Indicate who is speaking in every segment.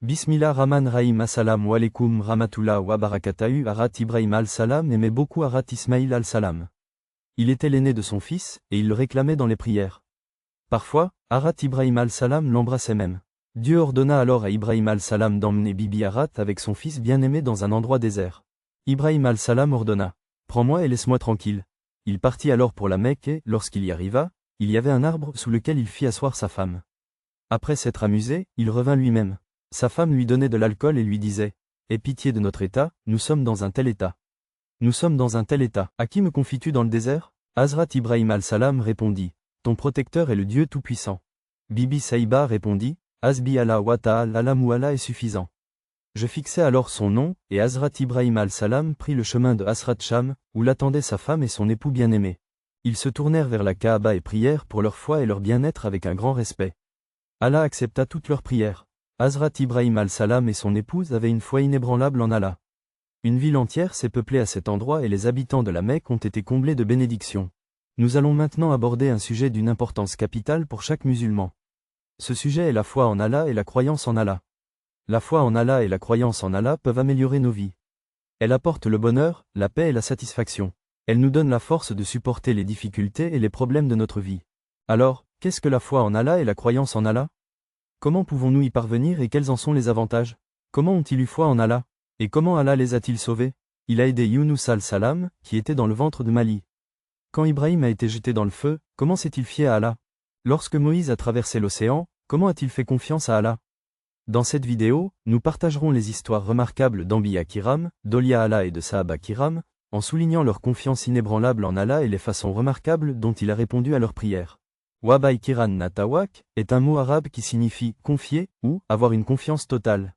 Speaker 1: Bismillah Rahman Rahim Assalamu alaikum Rahmatullah wa barakatuhu. Harat Ibrahim al-Salam aimait beaucoup Harat Ismaïl al-Salam. Il était l'aîné de son fils, et il le réclamait dans les prières. Parfois, Harat Ibrahim al-Salam l'embrassait même. Dieu ordonna alors à Ibrahim al-Salam d'emmener Bibi Harat avec son fils bien-aimé dans un endroit désert. Ibrahim al-Salam ordonna « Prends-moi et laisse-moi tranquille ». Il partit alors pour la Mecque et, lorsqu'il y arriva, il y avait un arbre sous lequel il fit asseoir sa femme. Après s'être amusé, il revint lui-même. Sa femme lui donnait de l'alcool et lui disait « Aie pitié de notre état, nous sommes dans un tel état. Nous sommes dans un tel état. À qui me confies-tu dans le désert ?» Hazrat Ibrahim al-Salam répondit « Ton protecteur est le Dieu Tout-Puissant. » Bibi Saïba répondit « Hasbi Allah wa ta'ala Allah est suffisant. » Je fixai alors son nom, et Hazrat Ibrahim al-Salam prit le chemin de Hasrat Sham, où l'attendaient sa femme et son époux bien-aimé. Ils se tournèrent vers la Kaaba et prièrent pour leur foi et leur bien-être avec un grand respect. Allah accepta toutes leurs prières. Hazrat Ibrahim al-Salam et son épouse avaient une foi inébranlable en Allah. Une ville entière s'est peuplée à cet endroit et les habitants de la Mecque ont été comblés de bénédictions. Nous allons maintenant aborder un sujet d'une importance capitale pour chaque musulman. Ce sujet est la foi en Allah et la croyance en Allah. La foi en Allah et la croyance en Allah peuvent améliorer nos vies. Elle apporte le bonheur, la paix et la satisfaction. Elle nous donne la force de supporter les difficultés et les problèmes de notre vie. Alors, qu'est-ce que la foi en Allah et la croyance en Allah ? Comment pouvons-nous y parvenir et quels en sont les avantages? Comment ont-ils eu foi en Allah? Et comment Allah les a-t-il sauvés? Il a aidé Yunus al-Salam, qui était dans le ventre de Mali. Quand Ibrahim a été jeté dans le feu, comment s'est-il fié à Allah? Lorsque Moïse a traversé l'océan, comment a-t-il fait confiance à Allah? Dans cette vidéo, nous partagerons les histoires remarquables d'Anbiya Kiram, d'Aulia Allah et de Sahaba Kiram, en soulignant leur confiance inébranlable en Allah et les façons remarquables dont il a répondu à leurs prières. Wabai Kiran Natawak est un mot arabe qui signifie « confier » ou « avoir une confiance totale ».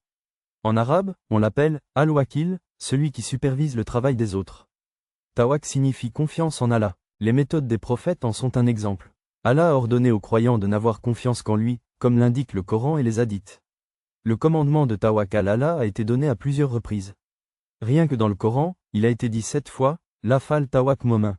Speaker 1: En arabe, on l'appelle « al-wakil », celui qui supervise le travail des autres. Tawak signifie confiance en Allah. Les méthodes des prophètes en sont un exemple. Allah a ordonné aux croyants de n'avoir confiance qu'en lui, comme l'indiquent le Coran et les hadiths. Le commandement de Tawakkal Allah a été donné à plusieurs reprises. Rien que dans le Coran, il a été dit 7 fois « Lafal Tawak Momin ».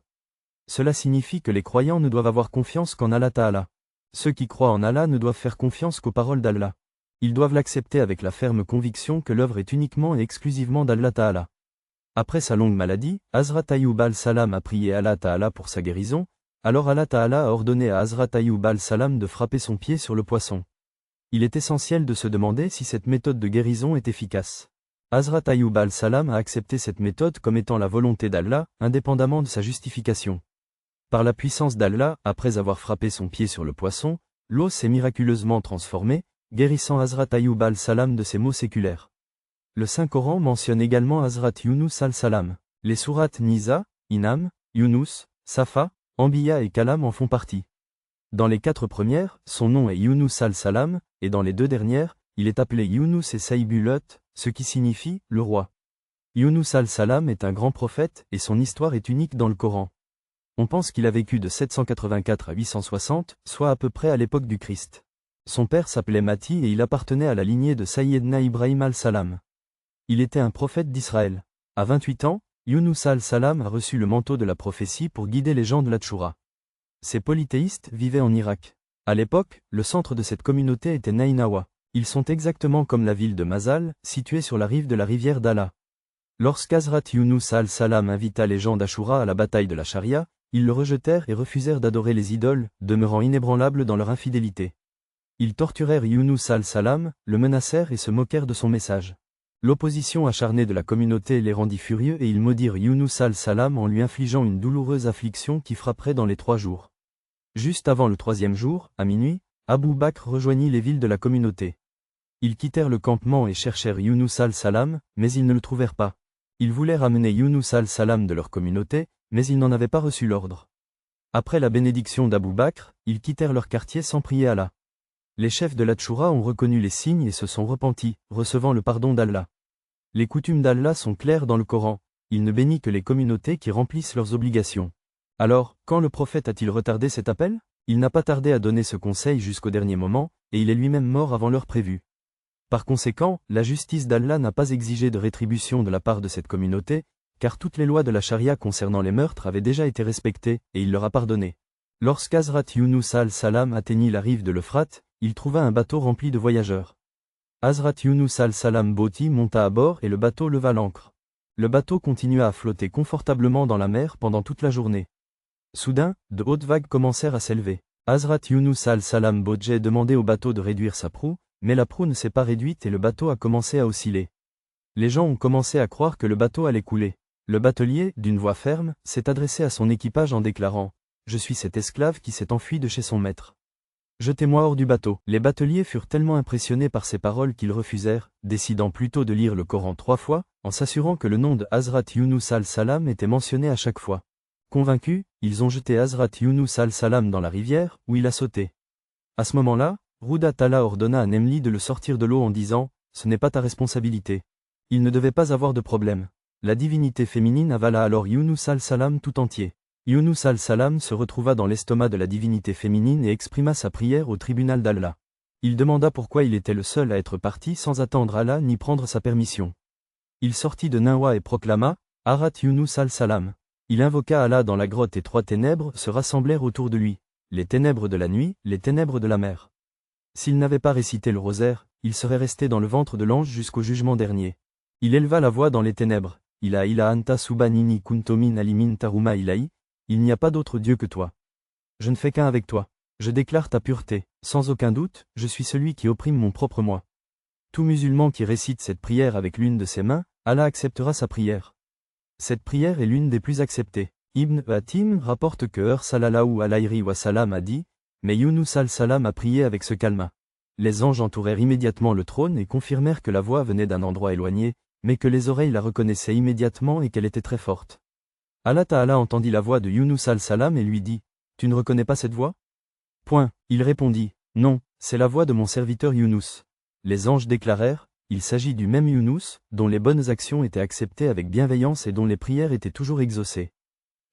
Speaker 1: Cela signifie que les croyants ne doivent avoir confiance qu'en Allah Ta'ala. Ceux qui croient en Allah ne doivent faire confiance qu'aux paroles d'Allah. Ils doivent l'accepter avec la ferme conviction que l'œuvre est uniquement et exclusivement d'Allah Ta'ala. Après sa longue maladie, Hazrat Ayyub al-Salam a prié Allah Ta'ala pour sa guérison, alors Allah Ta'ala a ordonné à Hazrat Ayyub al-Salam de frapper son pied sur le poisson. Il est essentiel de se demander si cette méthode de guérison est efficace. Hazrat Ayyub al-Salam a accepté cette méthode comme étant la volonté d'Allah, indépendamment de sa justification. Par la puissance d'Allah, après avoir frappé son pied sur le poisson, l'eau s'est miraculeusement transformée, guérissant Hazrat Ayyub al-Salam de ses maux séculaires. Le Saint-Coran mentionne également Hazrat Yunus al-Salam. Les sourates Nisa, Inam, Yunus, Safa, Anbiya et Kalam en font partie. Dans les 4 premières, son nom est Yunus al-Salam, et dans les 2 dernières, il est appelé Yunus et Saïbulut, ce qui signifie « le roi ». Yunus al-Salam est un grand prophète et son histoire est unique dans le Coran. On pense qu'il a vécu de 784 à 860, soit à peu près à l'époque du Christ. Son père s'appelait Mati et il appartenait à la lignée de Sayyidna Ibrahim al-Salam. Il était un prophète d'Israël. À 28 ans, Yunus al-Salam a reçu le manteau de la prophétie pour guider les gens de la Tchoura. Ces polythéistes vivaient en Irak. À l'époque, le centre de cette communauté était Nainawa. Ils sont exactement comme la ville de Mazal, située sur la rive de la rivière d'Allah. Lorsqu'Hazrat Yunus al-Salam invita les gens d'Ashura à la bataille de la Sharia, ils le rejetèrent et refusèrent d'adorer les idoles, demeurant inébranlables dans leur infidélité. Ils torturèrent Yunus al-Salam, le menacèrent et se moquèrent de son message. L'opposition acharnée de la communauté les rendit furieux et ils maudirent Yunus al-Salam en lui infligeant une douloureuse affliction qui frapperait dans les 3 jours. Juste avant le 3e jour, à minuit, Abu Bakr rejoignit les villes de la communauté. Ils quittèrent le campement et cherchèrent Yunus al-Salam, mais ils ne le trouvèrent pas. Ils voulaient ramener Yunus al-Salam de leur communauté, mais ils n'en avaient pas reçu l'ordre. Après la bénédiction d'Abu Bakr, ils quittèrent leur quartier sans prier Allah. Les chefs de la Tchoura ont reconnu les signes et se sont repentis, recevant le pardon d'Allah. Les coutumes d'Allah sont claires dans le Coran, il ne bénit que les communautés qui remplissent leurs obligations. Alors, quand le prophète a-t-il retardé cet appel? Il n'a pas tardé à donner ce conseil jusqu'au dernier moment, et il est lui-même mort avant l'heure prévue. Par conséquent, la justice d'Allah n'a pas exigé de rétribution de la part de cette communauté, car toutes les lois de la charia concernant les meurtres avaient déjà été respectées, et il leur a pardonné. Lorsqu'Hazrat Yunus al-Salam atteignit la rive de l'Euphrate, il trouva un bateau rempli de voyageurs. Hazrat Yunus al-Salam Boti monta à bord et le bateau leva l'ancre. Le bateau continua à flotter confortablement dans la mer pendant toute la journée. Soudain, de hautes vagues commencèrent à s'élever. Hazrat Yunus al-Salam Bodje demandait au bateau de réduire sa proue, mais la proue ne s'est pas réduite et le bateau a commencé à osciller. Les gens ont commencé à croire que le bateau allait couler. Le batelier, d'une voix ferme, s'est adressé à son équipage en déclarant « Je suis cet esclave qui s'est enfui de chez son maître. Jetez-moi hors du bateau ». Les bateliers furent tellement impressionnés par ces paroles qu'ils refusèrent, décidant plutôt de lire le Coran 3 fois, en s'assurant que le nom de Hazrat Yunus al-Salam était mentionné à chaque fois. Convaincus, ils ont jeté Hazrat Yunus al-Salam dans la rivière, où il a sauté. À ce moment-là, Rouda Tala ordonna à Nemli de le sortir de l'eau en disant « Ce n'est pas ta responsabilité ». Il ne devait pas avoir de problème. La divinité féminine avala alors Yunus al-Salam tout entier. Yunus al-Salam se retrouva dans l'estomac de la divinité féminine et exprima sa prière au tribunal d'Allah. Il demanda pourquoi il était le seul à être parti sans attendre Allah ni prendre sa permission. Il sortit de Ninwa et proclama « Arat Yunus al-Salam ». Il invoqua Allah dans la grotte et 3 ténèbres se rassemblèrent autour de lui, les ténèbres de la nuit, les ténèbres de la mer. S'il n'avait pas récité le rosaire, il serait resté dans le ventre de l'ange jusqu'au jugement dernier. Il éleva la voix dans les ténèbres. Ila anta subanini kuntomin alimin taruma ilahi, il n'y a pas d'autre Dieu que toi. Je ne fais qu'un avec toi. Je déclare ta pureté. Sans aucun doute, je suis celui qui opprime mon propre moi. Tout musulman qui récite cette prière avec l'une de ses mains, Allah acceptera sa prière. Cette prière est l'une des plus acceptées. Ibn Hatim rapporte que sallallahu alayhi wa sallam a dit, mais Yunus al-Salam a prié avec ce calme. Les anges entourèrent immédiatement le trône et confirmèrent que la voix venait d'un endroit éloigné, mais que les oreilles la reconnaissaient immédiatement et qu'elle était très forte. Allah Ta'ala entendit la voix de Yunus al-Salam et lui dit, « Tu ne reconnais pas cette voix ?» Il répondit, « Non, c'est la voix de mon serviteur Yunus. » Les anges déclarèrent, « Il s'agit du même Yunus, dont les bonnes actions étaient acceptées avec bienveillance et dont les prières étaient toujours exaucées.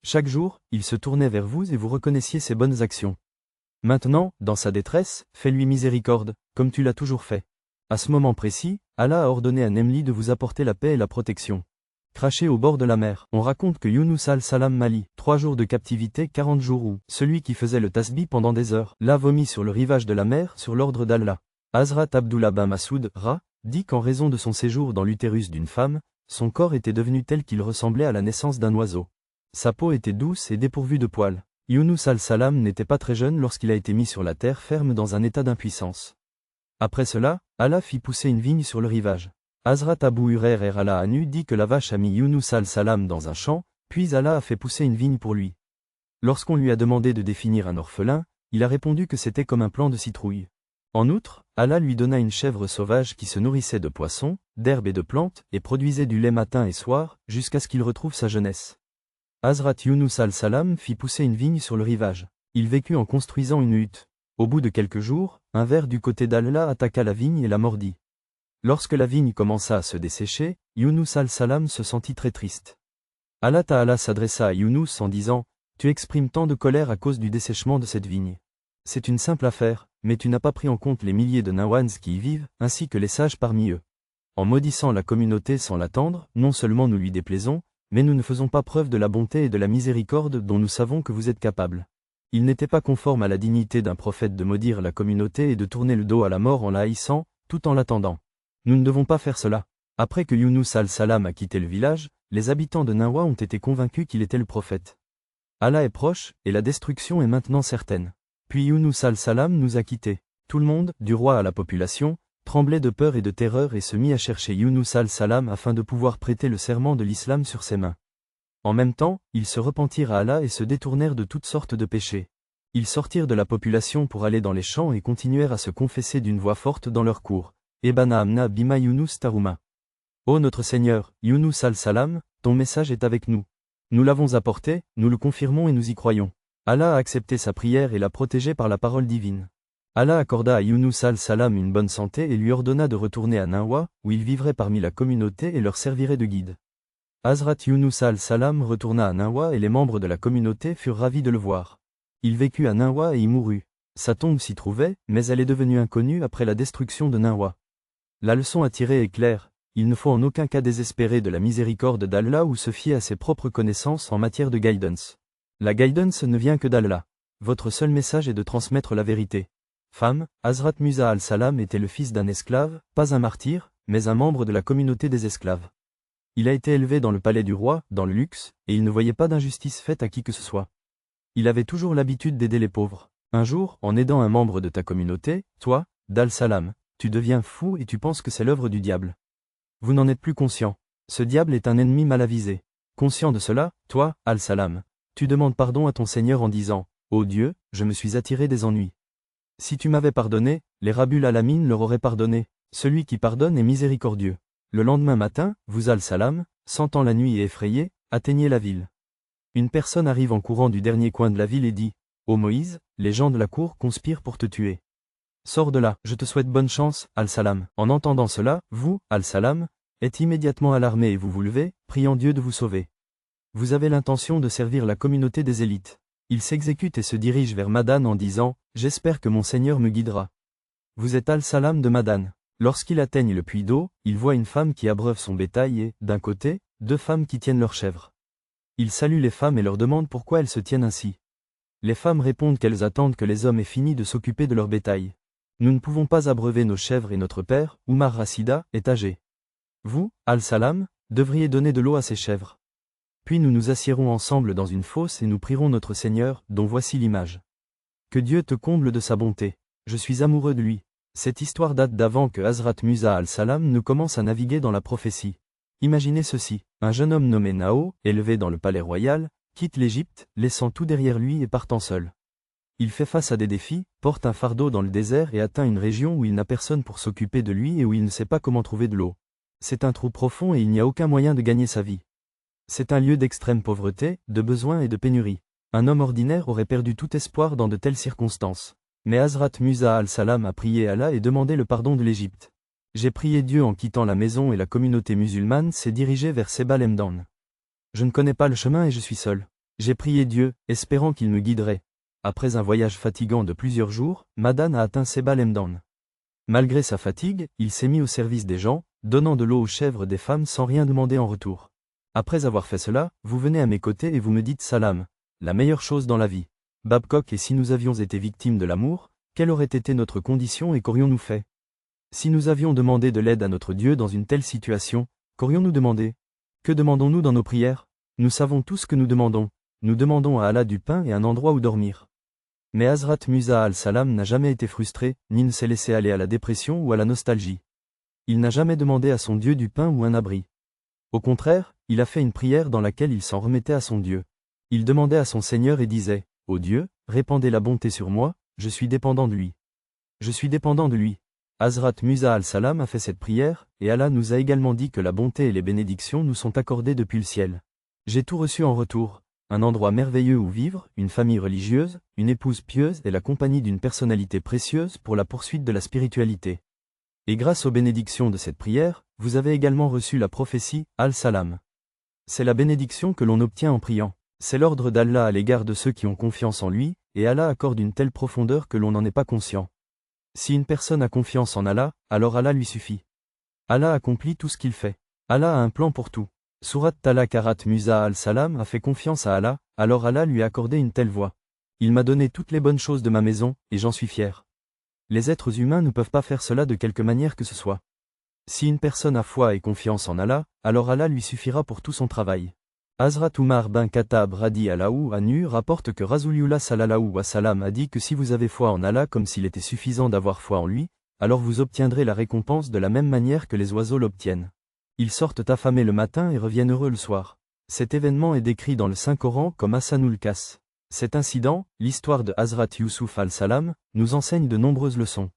Speaker 1: Chaque jour, il se tournait vers vous et vous reconnaissiez ses bonnes actions. Maintenant, dans sa détresse, fais-lui miséricorde, comme tu l'as toujours fait. » À ce moment précis, Allah a ordonné à Nemli de vous apporter la paix et la protection. Craché au bord de la mer, on raconte que Yunus al-Salam Mali, 3 jours de captivité 40 jours où, celui qui faisait le tasbih pendant des heures, l'a vomi sur le rivage de la mer sur l'ordre d'Allah. Hazrat Abdullah bin Masoud, dit qu'en raison de son séjour dans l'utérus d'une femme, son corps était devenu tel qu'il ressemblait à la naissance d'un oiseau. Sa peau était douce et dépourvue de poils. Yunus al-Salam n'était pas très jeune lorsqu'il a été mis sur la terre ferme dans un état d'impuissance. Après cela, Allah fit pousser une vigne sur le rivage. Hazrat Abu Hurayra Allah Anu dit que la vache a mis Yunus al-Salam dans un champ, puis Allah a fait pousser une vigne pour lui. Lorsqu'on lui a demandé de définir un orphelin, il a répondu que c'était comme un plant de citrouille. En outre, Allah lui donna une chèvre sauvage qui se nourrissait de poissons, d'herbes et de plantes, et produisait du lait matin et soir, jusqu'à ce qu'il retrouve sa jeunesse. Hazrat Yunus al-Salam fit pousser une vigne sur le rivage. Il vécut en construisant une hutte. Au bout de quelques jours, un ver du côté d'Allah attaqua la vigne et la mordit. Lorsque la vigne commença à se dessécher, Yunus al-Salam se sentit très triste. Allah Ta'ala s'adressa à Yunus en disant « Tu exprimes tant de colère à cause du dessèchement de cette vigne. C'est une simple affaire, mais tu n'as pas pris en compte les milliers de Nawans qui y vivent, ainsi que les sages parmi eux. En maudissant la communauté sans l'attendre, non seulement nous lui déplaisons, mais nous ne faisons pas preuve de la bonté et de la miséricorde dont nous savons que vous êtes capables. » Il n'était pas conforme à la dignité d'un prophète de maudire la communauté et de tourner le dos à la mort en la haïssant, tout en l'attendant. Nous ne devons pas faire cela. Après que Yunus al-Salam a quitté le village, les habitants de Ninwa ont été convaincus qu'il était le prophète. Allah est proche, et la destruction est maintenant certaine. Puis Yunus al-Salam nous a quittés. Tout le monde, du roi à la population, tremblait de peur et de terreur et se mit à chercher Yunus al-Salam afin de pouvoir prêter le serment de l'islam sur ses mains. En même temps, ils se repentirent à Allah et se détournèrent de toutes sortes de péchés. Ils sortirent de la population pour aller dans les champs et continuèrent à se confesser d'une voix forte dans leur cour. Ebana amna bima Yunus taruma. Ô notre Seigneur, Yunus al-Salam, ton message est avec nous. Nous l'avons apporté, nous le confirmons et nous y croyons. Allah a accepté sa prière et l'a protégé par la parole divine. Allah accorda à Yunus al-Salam une bonne santé et lui ordonna de retourner à Ninwa, où il vivrait parmi la communauté et leur servirait de guide. Hazrat Yunus al-Salam retourna à Ninwa et les membres de la communauté furent ravis de le voir. Il vécut à Ninwa et y mourut. Sa tombe s'y trouvait, mais elle est devenue inconnue après la destruction de Ninwa. La leçon à tirer est claire, il ne faut en aucun cas désespérer de la miséricorde d'Allah ou se fier à ses propres connaissances en matière de guidance. La guidance ne vient que d'Allah. Votre seul message est de transmettre la vérité. Femme, Hazrat Musa al-Salam était le fils d'un esclave, pas un martyr, mais un membre de la communauté des esclaves. Il a été élevé dans le palais du roi, dans le luxe, et il ne voyait pas d'injustice faite à qui que ce soit. Il avait toujours l'habitude d'aider les pauvres. Un jour, en aidant un membre de ta communauté, toi, d'al-Salam, tu deviens fou et tu penses que c'est l'œuvre du diable. Vous n'en êtes plus conscient. Ce diable est un ennemi mal avisé. Conscient de cela, toi, al-Salam, tu demandes pardon à ton Seigneur en disant « Ô Dieu, je me suis attiré des ennuis. Si tu m'avais pardonné, les Rabbul Alamin leur auraient pardonné. Celui qui pardonne est miséricordieux. » Le lendemain matin, vous al-Salam, sentant la nuit et effrayé, atteignez la ville. Une personne arrive en courant du dernier coin de la ville et dit « Ô Moïse, les gens de la cour conspirent pour te tuer. Sors de là, je te souhaite bonne chance, al-Salam. » En entendant cela, vous, al-Salam, êtes immédiatement alarmé et vous vous levez, priant Dieu de vous sauver. Vous avez l'intention de servir la communauté des élites. Il s'exécute et se dirige vers Madan en disant « J'espère que mon Seigneur me guidera. » Vous êtes al-Salam de Madan. Lorsqu'il atteigne le puits d'eau, il voit une femme qui abreuve son bétail et, d'un côté, deux femmes qui tiennent leurs chèvres. Il salue les femmes et leur demande pourquoi elles se tiennent ainsi. Les femmes répondent qu'elles attendent que les hommes aient fini de s'occuper de leur bétail. Nous ne pouvons pas abreuver nos chèvres et notre père, Oumar Rassida, est âgé. Vous, al-Salam, devriez donner de l'eau à ces chèvres. Puis nous nous assiérons ensemble dans une fosse et nous prierons notre Seigneur, dont voici l'image. Que Dieu te comble de sa bonté. Je suis amoureux de lui. Cette histoire date d'avant que Hazrat Musa al-Salam ne commence à naviguer dans la prophétie. Imaginez ceci, un jeune homme nommé Nao, élevé dans le palais royal, quitte l'Égypte, laissant tout derrière lui et partant seul. Il fait face à des défis, porte un fardeau dans le désert et atteint une région où il n'a personne pour s'occuper de lui et où il ne sait pas comment trouver de l'eau. C'est un trou profond et il n'y a aucun moyen de gagner sa vie. C'est un lieu d'extrême pauvreté, de besoin et de pénurie. Un homme ordinaire aurait perdu tout espoir dans de telles circonstances. Mais Hazrat Musa al-Salam a prié Allah et demandé le pardon de l'Égypte. J'ai prié Dieu en quittant la maison et la communauté musulmane s'est dirigée vers Seba Lemdan. Je ne connais pas le chemin et je suis seul. J'ai prié Dieu, espérant qu'il me guiderait. Après un voyage fatigant de plusieurs jours, Madan a atteint Seba Lemdan. Malgré sa fatigue, il s'est mis au service des gens, donnant de l'eau aux chèvres des femmes sans rien demander en retour. Après avoir fait cela, vous venez à mes côtés et vous me dites salam, la meilleure chose dans la vie. Babcock, et si nous avions été victimes de l'amour, quelle aurait été notre condition et qu'aurions-nous fait? Si nous avions demandé de l'aide à notre Dieu dans une telle situation, qu'aurions-nous demandé? Que demandons-nous dans nos prières? Nous savons tout ce que nous demandons. Nous demandons à Allah du pain et un endroit où dormir. Mais Hazrat Musa al-Salam n'a jamais été frustré, ni ne s'est laissé aller à la dépression ou à la nostalgie. Il n'a jamais demandé à son Dieu du pain ou un abri. Au contraire, il a fait une prière dans laquelle il s'en remettait à son Dieu. Il demandait à son Seigneur et disait « Ô Dieu, répandez la bonté sur moi, je suis dépendant de lui. Je suis dépendant de lui. » Hazrat Musa al-Salam a fait cette prière, et Allah nous a également dit que la bonté et les bénédictions nous sont accordées depuis le ciel. J'ai tout reçu en retour, un endroit merveilleux où vivre, une famille religieuse, une épouse pieuse et la compagnie d'une personnalité précieuse pour la poursuite de la spiritualité. Et grâce aux bénédictions de cette prière, vous avez également reçu la prophétie, al-Salam. C'est la bénédiction que l'on obtient en priant. C'est l'ordre d'Allah à l'égard de ceux qui ont confiance en lui, et Allah accorde une telle profondeur que l'on n'en est pas conscient. Si une personne a confiance en Allah, alors Allah lui suffit. Allah accomplit tout ce qu'il fait. Allah a un plan pour tout. Surat Talaq. Hazrat Musa al-Salam a fait confiance à Allah, alors Allah lui a accordé une telle voie. Il m'a donné toutes les bonnes choses de ma maison, et j'en suis fier. Les êtres humains ne peuvent pas faire cela de quelque manière que ce soit. Si une personne a foi et confiance en Allah, alors Allah lui suffira pour tout son travail. Hazrat Umar bin Khattab radi-Allahu anhu rapporte que Rasulullah sallallahu wa sallam a dit que si vous avez foi en Allah comme s'il était suffisant d'avoir foi en lui, alors vous obtiendrez la récompense de la même manière que les oiseaux l'obtiennent. Ils sortent affamés le matin et reviennent heureux le soir. Cet événement est décrit dans le Saint-Coran comme Hasanul Kas. Cet incident, l'histoire de Hazrat Yusuf al-Salam, nous enseigne de nombreuses leçons.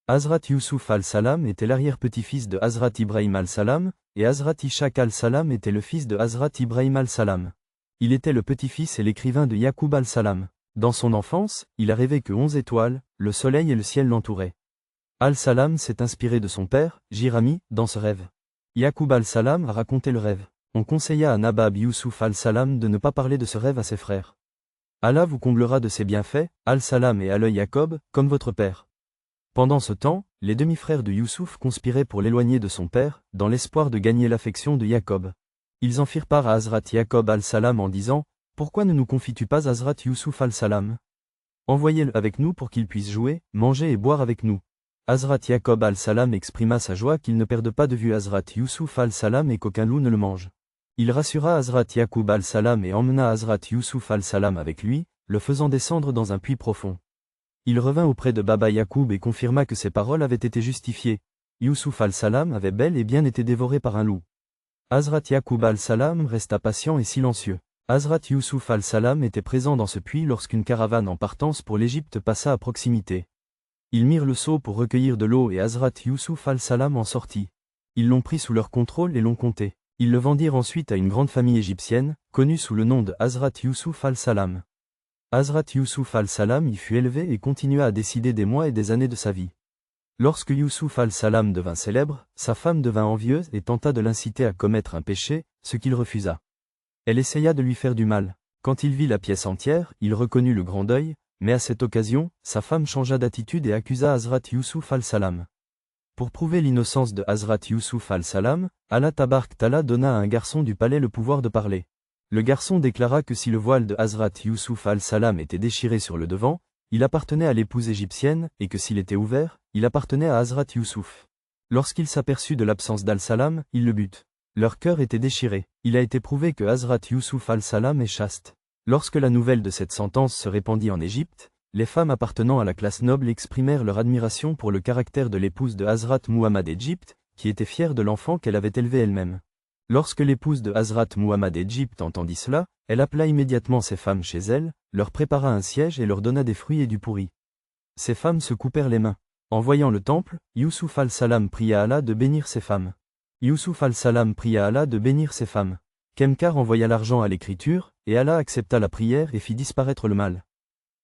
Speaker 1: Hazrat Yusuf al-Salam était l'arrière-petit-fils de Hazrat Ibrahim al-Salam, et Hazrat Ishaq al-Salam était le fils de Hazrat Ibrahim al-Salam. Il était le petit-fils et l'écrivain de Yaqub al-Salam. Dans son enfance, il a rêvé que 11 étoiles, le soleil et le ciel l'entouraient. Al-Salam s'est inspiré de son père, Jirami, dans ce rêve. Yaqub al-Salam a raconté le rêve. On conseilla à Nabab Yusuf al-Salam de ne pas parler de ce rêve à ses frères. Allah vous comblera de ses bienfaits, al-Salam et al Jacob, comme votre père. Pendant ce temps, les demi-frères de Youssouf conspiraient pour l'éloigner de son père, dans l'espoir de gagner l'affection de Jacob. Ils en firent part à Hazrat Jacob al-Salam en disant « Pourquoi ne nous confies-tu pas Hazrat Yusuf al-Salam ? Envoyez-le avec nous pour qu'il puisse jouer, manger et boire avec nous. Hazrat Yaqub al-Salam exprima sa joie qu'il ne perde pas de vue Hazrat Youssouf al-Salam et qu'aucun loup ne le mange. Il rassura Hazrat Yaqub al-Salam et emmena Hazrat Youssouf al-Salam avec lui, le faisant descendre dans un puits profond. Il revint auprès de Baba Yaqub et confirma que ses paroles avaient été justifiées. Youssouf al-Salam avait bel et bien été dévoré par un loup. Hazrat Yaqub al-Salam resta patient et silencieux. Hazrat Youssouf al-Salam était présent dans ce puits lorsqu'une caravane en partance pour l'Égypte passa à proximité. Ils mirent le seau pour recueillir de l'eau et Hazrat Youssouf al-Salam en sortit. Ils l'ont pris sous leur contrôle et l'ont compté. Ils le vendirent ensuite à une grande famille égyptienne, connue sous le nom de Hazrat Youssouf al-Salam. Hazrat Youssouf al-Salam y fut élevé et continua à décider des mois et des années de sa vie. Lorsque Youssouf al-Salam devint célèbre, sa femme devint envieuse et tenta de l'inciter à commettre un péché, ce qu'il refusa. Elle essaya de lui faire du mal. Quand il vit la pièce entière, il reconnut le grand deuil, mais à cette occasion, sa femme changea d'attitude et accusa Hazrat Youssouf al-Salam. Pour prouver l'innocence de Hazrat Youssouf al-Salam, Allah Tabark Ta'ala donna à un garçon du palais le pouvoir de parler. Le garçon déclara que si le voile de Hazrat Youssouf al-Salam était déchiré sur le devant, il appartenait à l'épouse égyptienne, et que s'il était ouvert, il appartenait à Hazrat Youssouf. Lorsqu'il s'aperçut de l'absence d'al-Salam, il le but. Leur cœur était déchiré. Il a été prouvé que Hazrat Youssouf al-Salam est chaste. Lorsque la nouvelle de cette sentence se répandit en Égypte, les femmes appartenant à la classe noble exprimèrent leur admiration pour le caractère de l'épouse de Hazrat Muhammad d'Égypte, qui était fière de l'enfant qu'elle avait élevé elle-même. Lorsque l'épouse de Hazrat Muhammad d'Égypte entendit cela, elle appela immédiatement ses femmes chez elle, leur prépara un siège et leur donna des fruits et du pourri. Ces femmes se coupèrent les mains. En voyant le temple, Youssouf al-Salam pria Allah de bénir ses femmes. Youssouf al-Salam pria Allah de bénir ses femmes. Kemkar envoya l'argent à l'écriture, et Allah accepta la prière et fit disparaître le mal.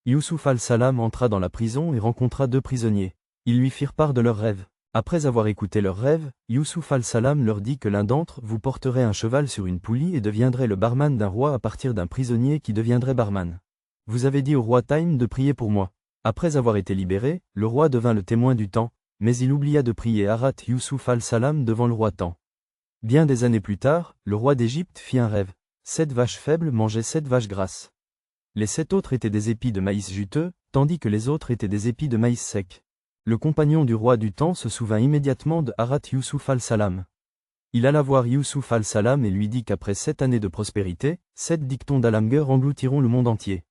Speaker 1: Youssouf al-Salam entra dans la prison et rencontra 2 prisonniers. Ils lui firent part de leurs rêves. Après avoir écouté leurs rêves, Youssouf al-Salam leur dit que l'un d'entre vous porterait un cheval sur une poulie et deviendrait le barman d'un roi à partir d'un prisonnier qui deviendrait barman. Vous avez dit au roi Time de prier pour moi. Après avoir été libéré, le roi devint le témoin du temps, mais il oublia de prier Hazrat Youssouf al-Salam devant le roi Temps. Bien des années plus tard, le roi d'Égypte fit un rêve. 7 vaches faibles mangeaient 7 vaches grasses. Les 7 autres étaient des épis de maïs juteux, tandis que les autres étaient des épis de maïs sec. Le compagnon du roi du temps se souvint immédiatement de Hazrat Youssouf al-Salam. Il alla voir Youssouf al-Salam et lui dit qu'après 7 années de prospérité, 7 dictons d'Alamguer engloutiront le monde entier.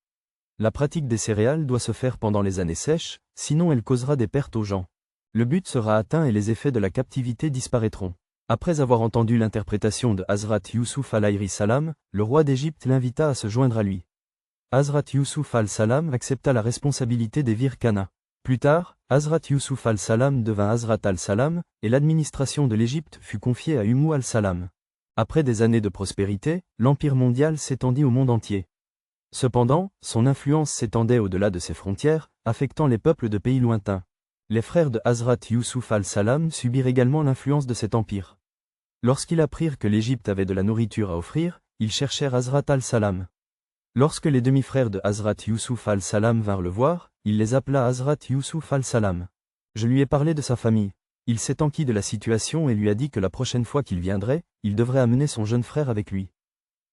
Speaker 1: La pratique des céréales doit se faire pendant les années sèches, sinon elle causera des pertes aux gens. Le but sera atteint et les effets de la captivité disparaîtront. Après avoir entendu l'interprétation de Hazrat Youssouf alayhi salam, le roi d'Égypte l'invita à se joindre à lui. Hazrat Youssouf al-Salam accepta la responsabilité des Vir Kana. Plus tard, Hazrat Youssouf al-Salam devint Hazrat al-Salam, et l'administration de l'Égypte fut confiée à Umm al-Salam. Après des années de prospérité, l'empire mondial s'étendit au monde entier. Cependant, son influence s'étendait au-delà de ses frontières, affectant les peuples de pays lointains. Les frères de Hazrat Youssouf al-Salam subirent également l'influence de cet empire. Lorsqu'ils apprirent que l'Égypte avait de la nourriture à offrir, ils cherchèrent Hazrat al-Salam. Lorsque les demi-frères de Hazrat Youssouf al-Salam vinrent le voir, il les appela Hazrat Youssouf al-Salam. Je lui ai parlé de sa famille. Il s'est enquis de la situation et lui a dit que la prochaine fois qu'il viendrait, il devrait amener son jeune frère avec lui.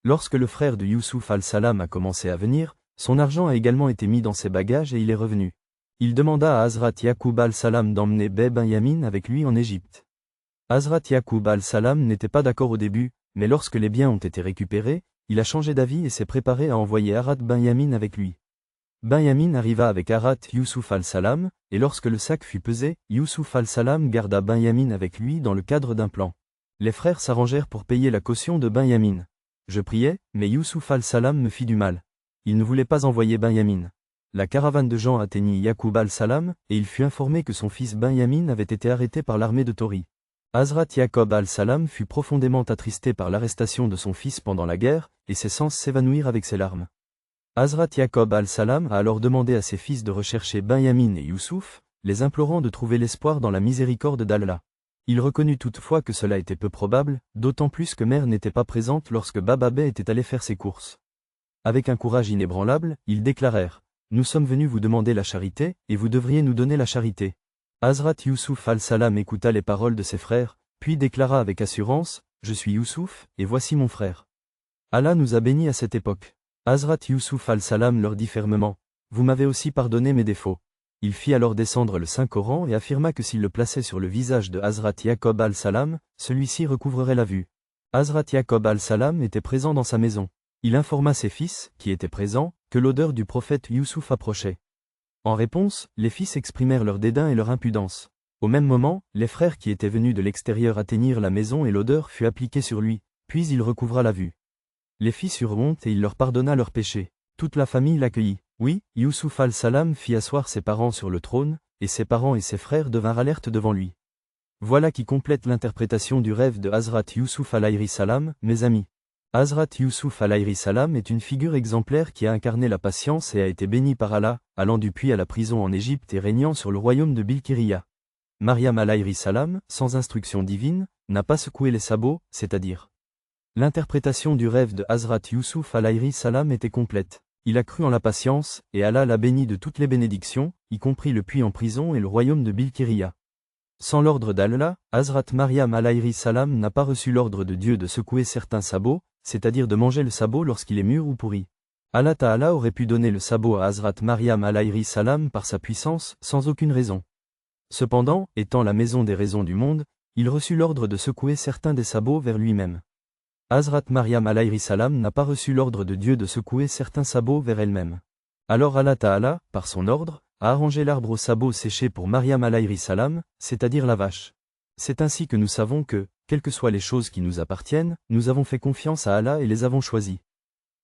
Speaker 1: Lorsque le frère de Youssouf al-Salam a commencé à venir, son argent a également été mis dans ses bagages et il est revenu. Il demanda à Hazrat Yaqub al-Salam d'emmener Benyamin avec lui en Égypte. Hazrat Yaqub al-Salam n'était pas d'accord au début, mais lorsque les biens ont été récupérés, il a changé d'avis et s'est préparé à envoyer Hazrat Benyamin avec lui. Benyamin arriva avec Hazrat Youssouf al-Salam, et lorsque le sac fut pesé, Youssouf al-Salam garda Benyamin avec lui dans le cadre d'un plan. Les frères s'arrangèrent pour payer la caution de Benyamin. Je priais, mais Youssouf al-Salam me fit du mal. Il ne voulait pas envoyer Benyamin. La caravane de gens atteignit Yaqub al-Salam, et il fut informé que son fils Benyamin avait été arrêté par l'armée de Tori. Hazrat Yaqub al-Salam fut profondément attristé par l'arrestation de son fils pendant la guerre, et ses sens s'évanouirent avec ses larmes. Hazrat Yaqub al-Salam a alors demandé à ses fils de rechercher Benyamin et Youssouf, les implorant de trouver l'espoir dans la miséricorde d'Allah. Il reconnut toutefois que cela était peu probable, d'autant plus que mère n'était pas présente lorsque Baba Bey était allé faire ses courses. Avec un courage inébranlable, ils déclarèrent « Nous sommes venus vous demander la charité, et vous devriez nous donner la charité ». Hazrat Youssouf al-Salam écouta les paroles de ses frères, puis déclara avec assurance « Je suis Youssouf, et voici mon frère ». Allah nous a bénis à cette époque. Hazrat Youssouf al-Salam leur dit fermement « vous m'avez aussi pardonné mes défauts. Il fit alors descendre le Saint-Coran et affirma que s'il le plaçait sur le visage de Hazrat Yaqub al-Salam, celui-ci recouvrerait la vue. Hazrat Yaqub al-Salam était présent dans sa maison. Il informa ses fils, qui étaient présents, que l'odeur du prophète Youssouf approchait. En réponse, les fils exprimèrent leur dédain et leur impudence. Au même moment, les frères qui étaient venus de l'extérieur atteignirent la maison et l'odeur fut appliquée sur lui, puis il recouvra la vue. Les fils eurent honte et il leur pardonna leurs péchés. Toute la famille l'accueillit. Oui, Youssouf al-Salam fit asseoir ses parents sur le trône, et ses parents et ses frères devinrent alertes devant lui. Voilà qui complète l'interprétation du rêve de Hazrat Youssouf alayhi salam, mes amis. Hazrat Youssouf alayhi salam est une figure exemplaire qui a incarné la patience et a été béni par Allah, allant du puits à la prison en Égypte et régnant sur le royaume de Bilkiriya. Maryam alayhi salam, sans instruction divine, n'a pas secoué les sabots, c'est-à-dire. L'interprétation du rêve de Hazrat Youssouf alayhi salam était complète. Il a cru en la patience, et Allah l'a béni de toutes les bénédictions, y compris le puits en prison et le royaume de Bilkiriya. Sans l'ordre d'Allah, Hazrat Maryam alayhi salam n'a pas reçu l'ordre de Dieu de secouer certains sabots, c'est-à-dire de manger le sabot lorsqu'il est mûr ou pourri. Allah Ta'ala aurait pu donner le sabot à Hazrat Maryam alayhi salam par sa puissance, sans aucune raison. Cependant, étant la maison des raisons du monde, il reçut l'ordre de secouer certains des sabots vers lui-même. Hazrat Maryam alayhi salam n'a pas reçu l'ordre de Dieu de secouer certains sabots vers elle-même. Alors Allah Ta'ala, par son ordre, a arrangé l'arbre aux sabots séchés pour Maryam alayhi salam, c'est-à-dire la vache. C'est ainsi que nous savons que, quelles que soient les choses qui nous appartiennent, nous avons fait confiance à Allah et les avons choisies.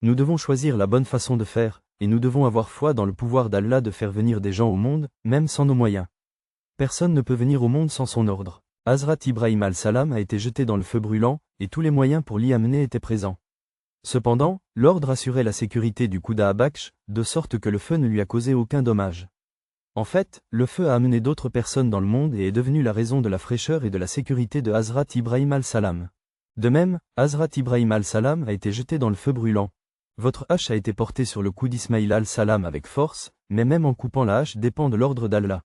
Speaker 1: Nous devons choisir la bonne façon de faire, et nous devons avoir foi dans le pouvoir d'Allah de faire venir des gens au monde, même sans nos moyens. Personne ne peut venir au monde sans son ordre. Hazrat Ibrahim al-Salam a été jeté dans le feu brûlant, et tous les moyens pour l'y amener étaient présents. Cependant, l'ordre assurait la sécurité du Kouda à Baksh, de sorte que le feu ne lui a causé aucun dommage. En fait, le feu a amené d'autres personnes dans le monde et est devenu la raison de la fraîcheur et de la sécurité de Hazrat Ibrahim al-Salam. De même, Hazrat Ibrahim al-Salam a été jeté dans le feu brûlant. Votre hache a été portée sur le cou d'Ismaïl al-Salam avec force, mais même en coupant la hache dépend de l'ordre d'Allah.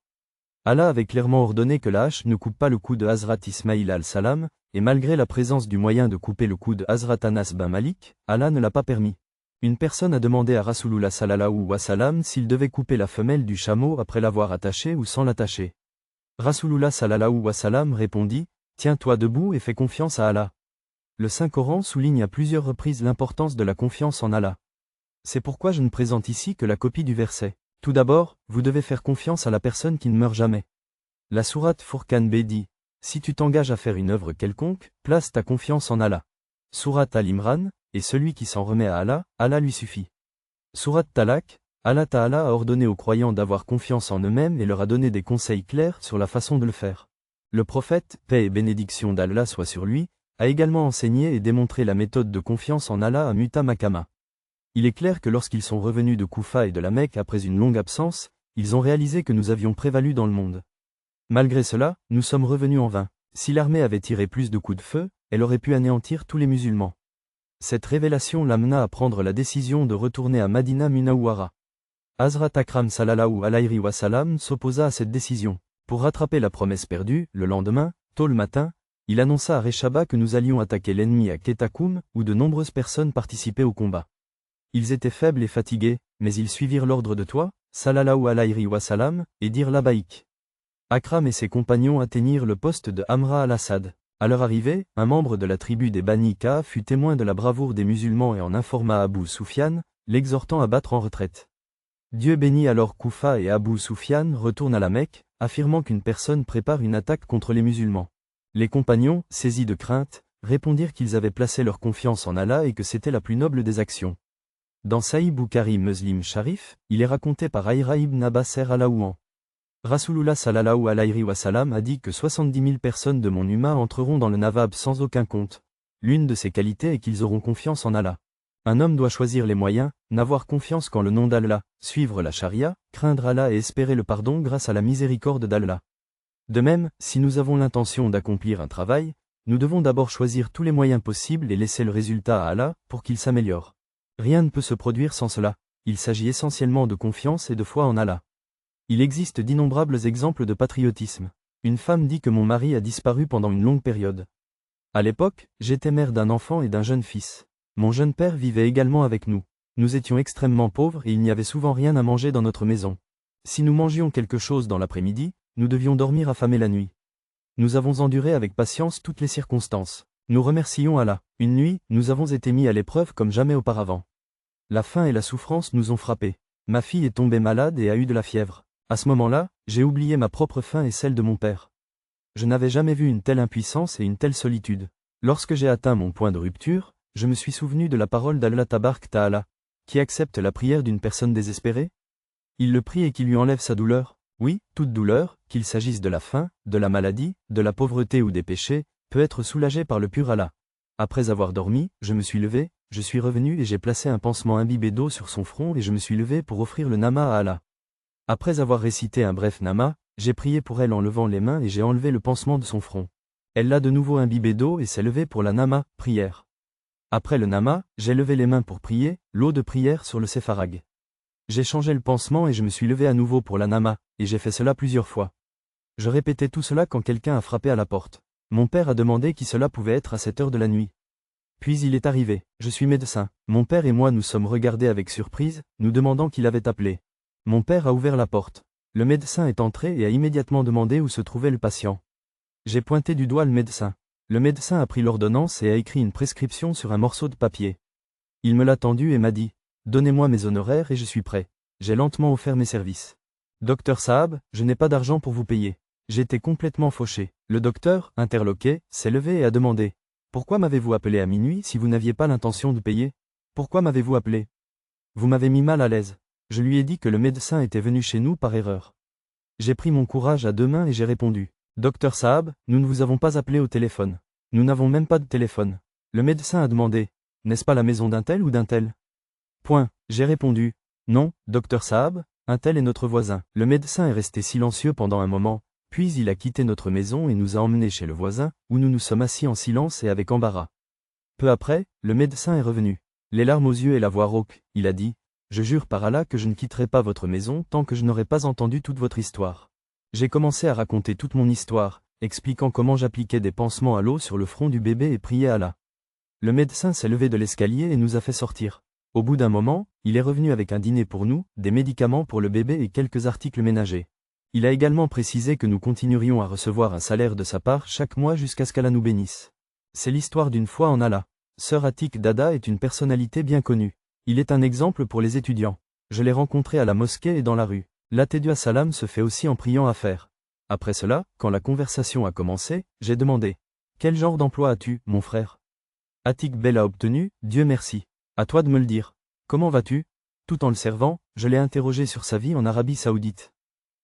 Speaker 1: Allah avait clairement ordonné que la hache ne coupe pas le cou de Hazrat Ismaïl al-Salam, et malgré la présence du moyen de couper le cou de Hazrat Anas bin Malik, Allah ne l'a pas permis. Une personne a demandé à Rasulullah sallallahu wa sallam s'il devait couper la femelle du chameau après l'avoir attachée ou sans l'attacher. Rasulullah sallallahu wa sallam répondit, « Tiens-toi debout et fais confiance à Allah ». Le Saint-Coran souligne à plusieurs reprises l'importance de la confiance en Allah. C'est pourquoi je ne présente ici que la copie du verset. Tout d'abord, vous devez faire confiance à la personne qui ne meurt jamais. La sourate Furqan B dit, « Si tu t'engages à faire une œuvre quelconque, place ta confiance en Allah. » Sourate Al-Imran, « Et celui qui s'en remet à Allah, Allah lui suffit. » Sourate Talaq, Allah Ta'ala a ordonné aux croyants d'avoir confiance en eux-mêmes et leur a donné des conseils clairs sur la façon de le faire. Le prophète, paix et bénédiction d'Allah soit sur lui, a également enseigné et démontré la méthode de confiance en Allah à Mutta Makama. Il est clair que lorsqu'ils sont revenus de Koufa et de la Mecque après une longue absence, ils ont réalisé que nous avions prévalu dans le monde. Malgré cela, nous sommes revenus en vain. Si l'armée avait tiré plus de coups de feu, elle aurait pu anéantir tous les musulmans. Cette révélation l'amena à prendre la décision de retourner à Madina Munawwara. Hazrat Akram sallallahu alayhi wa sallam s'opposa à cette décision. Pour rattraper la promesse perdue, le lendemain, tôt le matin, il annonça à Reshaba que nous allions attaquer l'ennemi à Ketakoum, où de nombreuses personnes participaient au combat. Ils étaient faibles et fatigués, mais ils suivirent l'ordre de toi, sallallahu alayhi wa sallam, et dirent labaïk. Akram et ses compagnons atteignirent le poste de Amra al-Assad. À leur arrivée, un membre de la tribu des Bani Ka fut témoin de la bravoure des musulmans et en informa Abu Sufyan, l'exhortant à battre en retraite. Dieu bénit alors Koufa et Abu Sufyan retournent à la Mecque, affirmant qu'une personne prépare une attaque contre les musulmans. Les compagnons, saisis de crainte, répondirent qu'ils avaient placé leur confiance en Allah et que c'était la plus noble des actions. Dans Sahih Bukhari Muslim Sharif, il est raconté par Aïra ibn Abbas al-Aouan. Rasulullah sallallahu alayhi wa sallam a dit que 70 000 personnes de mon umma entreront dans le Nawab sans aucun compte. L'une de ces qualités est qu'ils auront confiance en Allah. Un homme doit choisir les moyens, n'avoir confiance qu'en le nom d'Allah, suivre la charia, craindre Allah et espérer le pardon grâce à la miséricorde d'Allah. De même, si nous avons l'intention d'accomplir un travail, nous devons d'abord choisir tous les moyens possibles et laisser le résultat à Allah pour qu'il s'améliore. Rien ne peut se produire sans cela. Il s'agit essentiellement de confiance et de foi en Allah. Il existe d'innombrables exemples de patriotisme. Une femme dit que mon mari a disparu pendant une longue période. À l'époque, j'étais mère d'un enfant et d'un jeune fils. Mon jeune père vivait également avec nous. Nous étions extrêmement pauvres et il n'y avait souvent rien à manger dans notre maison. Si nous mangions quelque chose dans l'après-midi, nous devions dormir affamés la nuit. Nous avons enduré avec patience toutes les circonstances. Nous remercions Allah. Une nuit, nous avons été mis à l'épreuve comme jamais auparavant. La faim et la souffrance nous ont frappés. Ma fille est tombée malade et a eu de la fièvre. À ce moment-là, j'ai oublié ma propre faim et celle de mon père. Je n'avais jamais vu une telle impuissance et une telle solitude. Lorsque j'ai atteint mon point de rupture, je me suis souvenu de la parole d'Allah Tabark Ta'ala, qui accepte la prière d'une personne désespérée. Il le prie et qui lui enlève sa douleur. Oui, toute douleur, qu'il s'agisse de la faim, de la maladie, de la pauvreté ou des péchés, peut être soulagée par le pur Allah. Après avoir dormi, je me suis levé, je suis revenu et j'ai placé un pansement imbibé d'eau sur son front et je me suis levé pour offrir le nama à Allah. Après avoir récité un bref nama, j'ai prié pour elle en levant les mains et j'ai enlevé le pansement de son front. Elle l'a de nouveau imbibé d'eau et s'est levée pour la nama, prière. Après le nama, j'ai levé les mains pour prier, l'eau de prière sur le séfarag. J'ai changé le pansement et je me suis levé à nouveau pour la nama, et j'ai fait cela plusieurs fois. Je répétais tout cela quand quelqu'un a frappé à la porte. Mon père a demandé qui cela pouvait être à cette heure de la nuit. Puis il est arrivé, je suis médecin. Mon père et moi nous sommes regardés avec surprise, nous demandant qui l'avait appelé. Mon père a ouvert la porte. Le médecin est entré et a immédiatement demandé où se trouvait le patient. J'ai pointé du doigt le médecin. Le médecin a pris l'ordonnance et a écrit une prescription sur un morceau de papier. Il me l'a tendu et m'a dit « Donnez-moi mes honoraires et je suis prêt ». J'ai lentement offert mes services. « Docteur Saab, je n'ai pas d'argent pour vous payer. » J'étais complètement fauché. Le docteur, interloqué, s'est levé et a demandé « Pourquoi m'avez-vous appelé à minuit si vous n'aviez pas l'intention de payer? Pourquoi m'avez-vous appelé? Vous m'avez mis mal à l'aise. » Je lui ai dit que le médecin était venu chez nous par erreur. J'ai pris mon courage à deux mains et j'ai répondu « Docteur Saab, nous ne vous avons pas appelé au téléphone. Nous n'avons même pas de téléphone. » Le médecin a demandé « N'est-ce pas la maison d'un tel ou d'un tel ?» J'ai répondu « Non, docteur Saab, un tel est notre voisin. » Le médecin est resté silencieux pendant un moment, puis il a quitté notre maison et nous a emmenés chez le voisin, où nous nous sommes assis en silence et avec embarras. Peu après, le médecin est revenu. Les larmes aux yeux et la voix rauque, il a dit « Je jure par Allah que je ne quitterai pas votre maison tant que je n'aurai pas entendu toute votre histoire. » J'ai commencé à raconter toute mon histoire, expliquant comment j'appliquais des pansements à l'eau sur le front du bébé et priais Allah. Le médecin s'est levé de l'escalier et nous a fait sortir. Au bout d'un moment, il est revenu avec un dîner pour nous, des médicaments pour le bébé et quelques articles ménagers. Il a également précisé que nous continuerions à recevoir un salaire de sa part chaque mois jusqu'à ce qu'Allah nous bénisse. C'est l'histoire d'une foi en Allah. Sœur Atik Dada est une personnalité bien connue. Il est un exemple pour les étudiants. Je l'ai rencontré à la mosquée et dans la rue. L'attédu à salam se fait aussi en priant à faire. Après cela, quand la conversation a commencé, j'ai demandé « Quel genre d'emploi as-tu, mon frère ?» Atik Bel a obtenu « Dieu merci. À toi de me le dire. Comment vas-tu ?» Tout en le servant, je l'ai interrogé sur sa vie en Arabie Saoudite.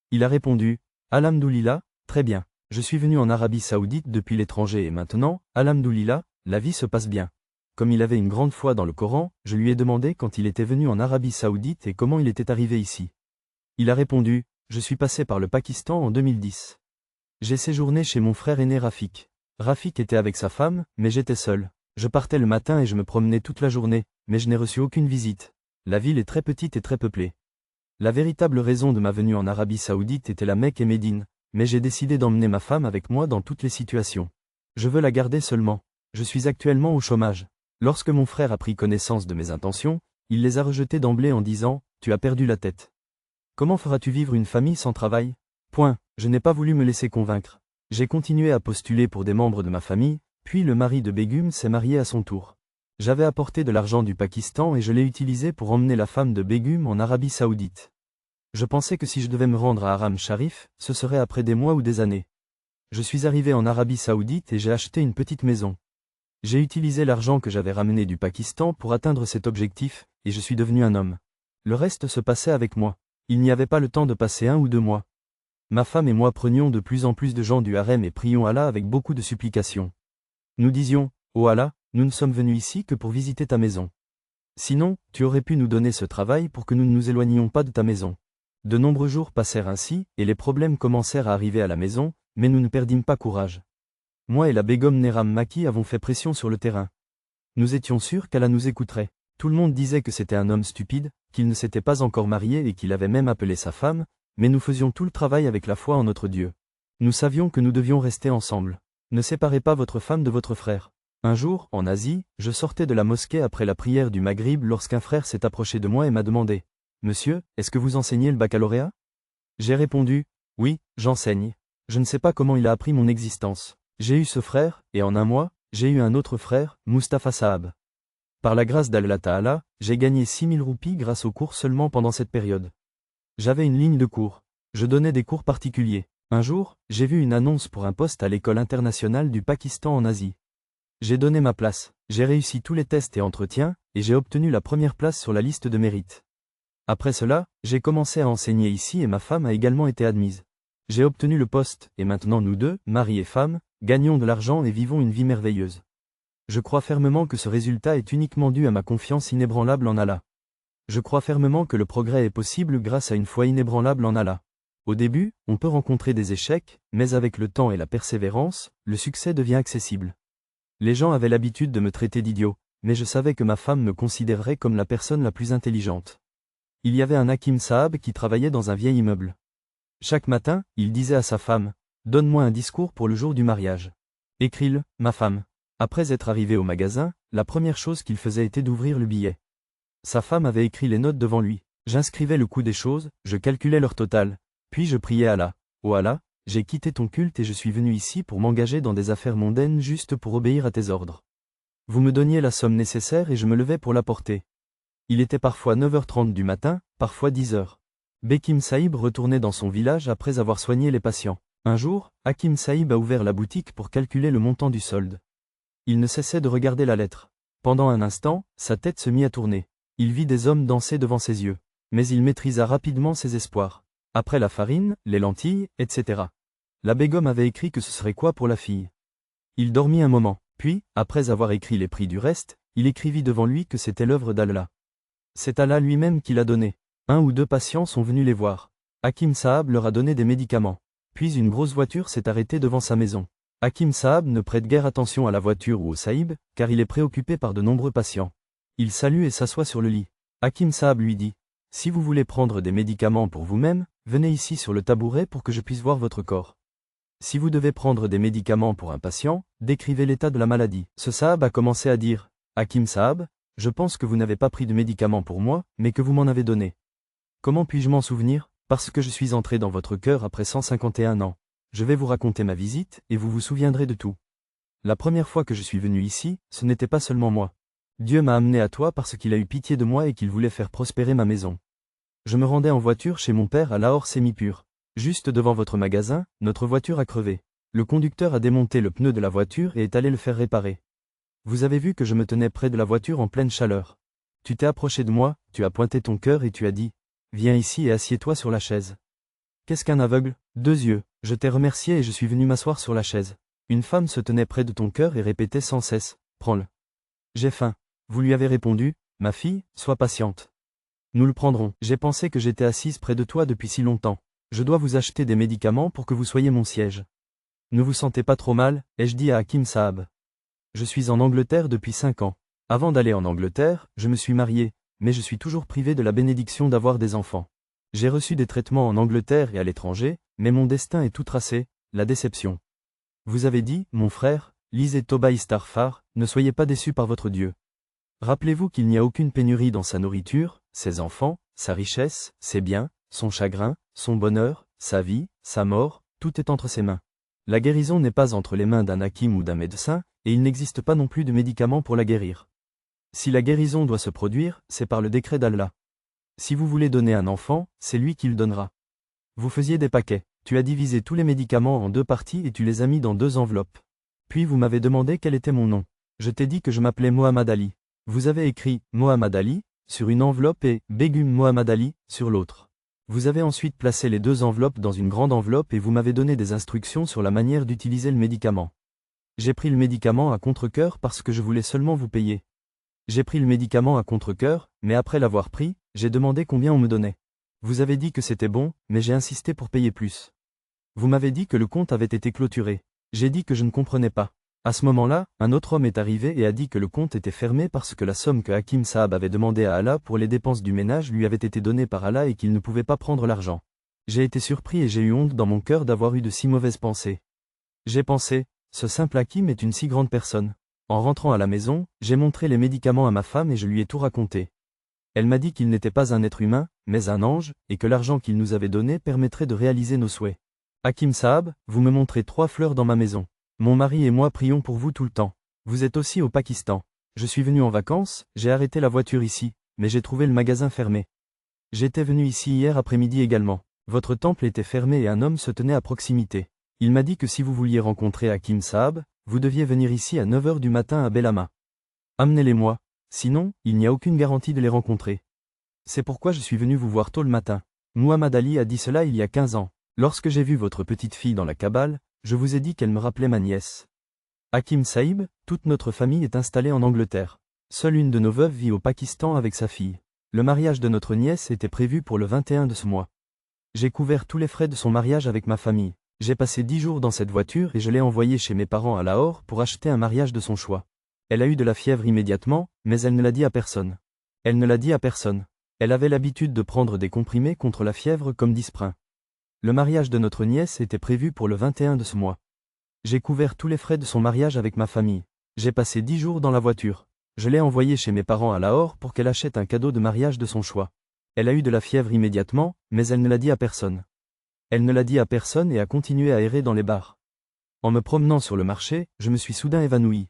Speaker 1: Il a répondu « Alhamdoulilah, très bien. Je suis venu en Arabie Saoudite depuis l'étranger et maintenant, Alhamdoulilah, la vie se passe bien. » Comme il avait une grande foi dans le Coran, je lui ai demandé quand il était venu en Arabie Saoudite et comment il était arrivé ici. Il a répondu « Je suis passé par le Pakistan en 2010. J'ai séjourné chez mon frère aîné Rafik. Rafik était avec sa femme, mais j'étais seul. Je partais le matin et je me promenais toute la journée, mais je n'ai reçu aucune visite. La ville est très petite et très peuplée. La véritable raison de ma venue en Arabie Saoudite était la Mecque et Médine, mais j'ai décidé d'emmener ma femme avec moi dans toutes les situations. Je veux la garder seulement. Je suis actuellement au chômage. Lorsque mon frère a pris connaissance de mes intentions, il les a rejetées d'emblée en disant « Tu as perdu la tête. Comment feras-tu vivre une famille sans travail ?» Je n'ai pas voulu me laisser convaincre. J'ai continué à postuler pour des membres de ma famille, puis le mari de Begum s'est marié à son tour. J'avais apporté de l'argent du Pakistan et je l'ai utilisé pour emmener la femme de Begum en Arabie Saoudite. Je pensais que si je devais me rendre à Haram Sharif, ce serait après des mois ou des années. Je suis arrivé en Arabie Saoudite et j'ai acheté une petite maison. J'ai utilisé l'argent que j'avais ramené du Pakistan pour atteindre cet objectif, et je suis devenu un homme. Le reste se passait avec moi. Il n'y avait pas le temps de passer 1 ou 2 mois. Ma femme et moi prenions de plus en plus de gens du harem et prions Allah avec beaucoup de supplications. Nous disions, « Oh Allah, nous ne sommes venus ici que pour visiter ta maison. Sinon, tu aurais pu nous donner ce travail pour que nous ne nous éloignions pas de ta maison. » De nombreux jours passèrent ainsi, et les problèmes commencèrent à arriver à la maison, mais nous ne perdîmes pas courage. Moi et la Begum Neram Maki avons fait pression sur le terrain. Nous étions sûrs qu'Allah nous écouterait. Tout le monde disait que c'était un homme stupide, qu'il ne s'était pas encore marié et qu'il avait même appelé sa femme, mais nous faisions tout le travail avec la foi en notre Dieu. Nous savions que nous devions rester ensemble. Ne séparez pas votre femme de votre frère. Un jour, en Asie, je sortais de la mosquée après la prière du Maghrib lorsqu'un frère s'est approché de moi et m'a demandé « Monsieur, est-ce que vous enseignez le baccalauréat ?» J'ai répondu « Oui, j'enseigne. Je ne sais pas comment il a appris mon existence. J'ai eu ce frère, et en un mois, j'ai eu un autre frère, Mustapha Saab. Par la grâce d'Allah Ta'ala, j'ai gagné 6000 roupies grâce aux cours seulement pendant cette période. J'avais une ligne de cours. Je donnais des cours particuliers. Un jour, j'ai vu une annonce pour un poste à l'école internationale du Pakistan en Asie. J'ai donné ma place, j'ai réussi tous les tests et entretiens, et j'ai obtenu la première place sur la liste de mérite. Après cela, j'ai commencé à enseigner ici et ma femme a également été admise. J'ai obtenu le poste, et maintenant nous deux, mari et femme, gagnons de l'argent et vivons une vie merveilleuse. Je crois fermement que ce résultat est uniquement dû à ma confiance inébranlable en Allah. Je crois fermement que le progrès est possible grâce à une foi inébranlable en Allah. Au début, on peut rencontrer des échecs, mais avec le temps et la persévérance, le succès devient accessible. Les gens avaient l'habitude de me traiter d'idiot, mais je savais que ma femme me considérerait comme la personne la plus intelligente. Il y avait un Hakim Saab qui travaillait dans un vieil immeuble. Chaque matin, il disait à sa femme « Donne-moi un discours pour le jour du mariage. » Écris-le, ma femme. Après être arrivé au magasin, la première chose qu'il faisait était d'ouvrir le billet. Sa femme avait écrit les notes devant lui. J'inscrivais le coût des choses, je calculais leur total. Puis je priais Allah. Oh Allah, j'ai quitté ton culte et je suis venu ici pour m'engager dans des affaires mondaines juste pour obéir à tes ordres. Vous me donniez la somme nécessaire et je me levais pour l'apporter. Il était parfois 9h30 du matin, parfois 10h. Bekim Saïb retournait dans son village après avoir soigné les patients. Un jour, Hakim Saïb a ouvert la boutique pour calculer le montant du solde. Il ne cessait de regarder la lettre. Pendant un instant, sa tête se mit à tourner. Il vit des hommes danser devant ses yeux. Mais il maîtrisa rapidement ses espoirs. Après la farine, les lentilles, etc. La Begum avait écrit que ce serait quoi pour la fille. Il dormit un moment, puis, après avoir écrit les prix du reste, il écrivit devant lui que c'était l'œuvre d'Allah. C'est Allah lui-même qui l'a donné. 1 ou 2 patients sont venus les voir. Hakim Saab leur a donné des médicaments. Puis une grosse voiture s'est arrêtée devant sa maison. Hakim Saab ne prête guère attention à la voiture ou au Saïb, car il est préoccupé par de nombreux patients. Il salue et s'assoit sur le lit. Hakim Saab lui dit « Si vous voulez prendre des médicaments pour vous-même, venez ici sur le tabouret pour que je puisse voir votre corps. Si vous devez prendre des médicaments pour un patient, décrivez l'état de la maladie. » Ce Saab a commencé à dire « Hakim Saab, je pense que vous n'avez pas pris de médicaments pour moi, mais que vous m'en avez donné. Comment puis-je m'en souvenir? Parce que je suis entré dans votre cœur après 151 ans. Je vais vous raconter ma visite, et vous vous souviendrez de tout. La première fois que je suis venu ici, ce n'était pas seulement moi. Dieu m'a amené à toi parce qu'il a eu pitié de moi et qu'il voulait faire prospérer ma maison. Je me rendais en voiture chez mon père à Lahore Sémipur. Juste devant votre magasin, notre voiture a crevé. Le conducteur a démonté le pneu de la voiture et est allé le faire réparer. Vous avez vu que je me tenais près de la voiture en pleine chaleur. Tu t'es approché de moi, tu as pointé ton cœur et tu as dit « Viens ici et assieds-toi sur la chaise. » Qu'est-ce qu'un aveugle? 2 yeux. Je t'ai remercié et je suis venu m'asseoir sur la chaise. Une femme se tenait près de ton cœur et répétait sans cesse « Prends-le. J'ai faim. » Vous lui avez répondu « Ma fille, sois patiente. Nous le prendrons. J'ai pensé que j'étais assise près de toi depuis si longtemps. Je dois vous acheter des médicaments pour que vous soyez mon siège. Ne vous sentez pas trop mal, ai-je dit à Hakim Saab. Je suis en Angleterre depuis 5 ans. Avant d'aller en Angleterre, je me suis marié, mais je suis toujours privé de la bénédiction d'avoir des enfants. J'ai reçu des traitements en Angleterre et à l'étranger, mais mon destin est tout tracé, la déception. Vous avez dit, mon frère, lisez Toba Istarfar, ne soyez pas déçus par votre Dieu. Rappelez-vous qu'il n'y a aucune pénurie dans sa nourriture, ses enfants, sa richesse, ses biens, son chagrin, son bonheur, sa vie, sa mort, tout est entre ses mains. La guérison n'est pas entre les mains d'un hakim ou d'un médecin, et il n'existe pas non plus de médicaments pour la guérir. Si la guérison doit se produire, c'est par le décret d'Allah. Si vous voulez donner un enfant, c'est lui qui le donnera. Vous faisiez des paquets, tu as divisé tous les médicaments en 2 parties et tu les as mis dans 2 enveloppes. Puis vous m'avez demandé quel était mon nom. Je t'ai dit que je m'appelais Mohamed Ali. Vous avez écrit « Mohamed Ali » sur une enveloppe et « Begum Mohamed Ali » sur l'autre. Vous avez ensuite placé les 2 enveloppes dans une grande enveloppe et vous m'avez donné des instructions sur la manière d'utiliser le médicament. J'ai pris le médicament à contre-cœur parce que je voulais seulement vous payer. J'ai pris le médicament à contre-cœur, mais après l'avoir pris, j'ai demandé combien on me donnait. Vous avez dit que c'était bon, mais j'ai insisté pour payer plus. Vous m'avez dit que le compte avait été clôturé. J'ai dit que je ne comprenais pas. À ce moment-là, un autre homme est arrivé et a dit que le compte était fermé parce que la somme que Hakim Saab avait demandé à Allah pour les dépenses du ménage lui avait été donnée par Allah et qu'il ne pouvait pas prendre l'argent. J'ai été surpris et j'ai eu honte dans mon cœur d'avoir eu de si mauvaises pensées. J'ai pensé, ce simple Hakim est une si grande personne. En rentrant à la maison, j'ai montré les médicaments à ma femme et je lui ai tout raconté. Elle m'a dit qu'il n'était pas un être humain, mais un ange, et que l'argent qu'il nous avait donné permettrait de réaliser nos souhaits. Hakim Saab, vous me montrez 3 fleurs dans ma maison. Mon mari et moi prions pour vous tout le temps. Vous êtes aussi au Pakistan. Je suis venu en vacances, j'ai arrêté la voiture ici, mais j'ai trouvé le magasin fermé. J'étais venu ici hier après-midi également. Votre temple était fermé et un homme se tenait à proximité. Il m'a dit que si vous vouliez rencontrer Hakim Saab, vous deviez venir ici à 9 h du matin à Bellama. Amenez-les-moi. Sinon, il n'y a aucune garantie de les rencontrer. C'est pourquoi je suis venu vous voir tôt le matin. Muhammad Ali a dit cela il y a 15 ans. Lorsque j'ai vu votre petite fille dans la Kabbale, je vous ai dit qu'elle me rappelait ma nièce. Hakim Saïb, toute notre famille est installée en Angleterre. Seule une de nos veuves vit au Pakistan avec sa fille. Le mariage de notre nièce était prévu pour le 21 de ce mois. J'ai couvert tous les frais de son mariage avec ma famille. J'ai passé 10 jours dans cette voiture et je l'ai envoyée chez mes parents à Lahore pour acheter un mariage de son choix. Elle a eu de la fièvre immédiatement, mais elle ne l'a dit à personne. Elle ne l'a dit à personne. Elle avait l'habitude de prendre des comprimés contre la fièvre comme Disprin. Le mariage de notre nièce était prévu pour le 21 de ce mois. J'ai couvert tous les frais de son mariage avec ma famille. J'ai passé 10 jours dans la voiture. Je l'ai envoyée chez mes parents à Lahore pour qu'elle achète un cadeau de mariage de son choix. Elle a eu de la fièvre immédiatement, mais elle ne l'a dit à personne. Elle ne l'a dit à personne et a continué à errer dans les bars. En me promenant sur le marché, je me suis soudain évanoui.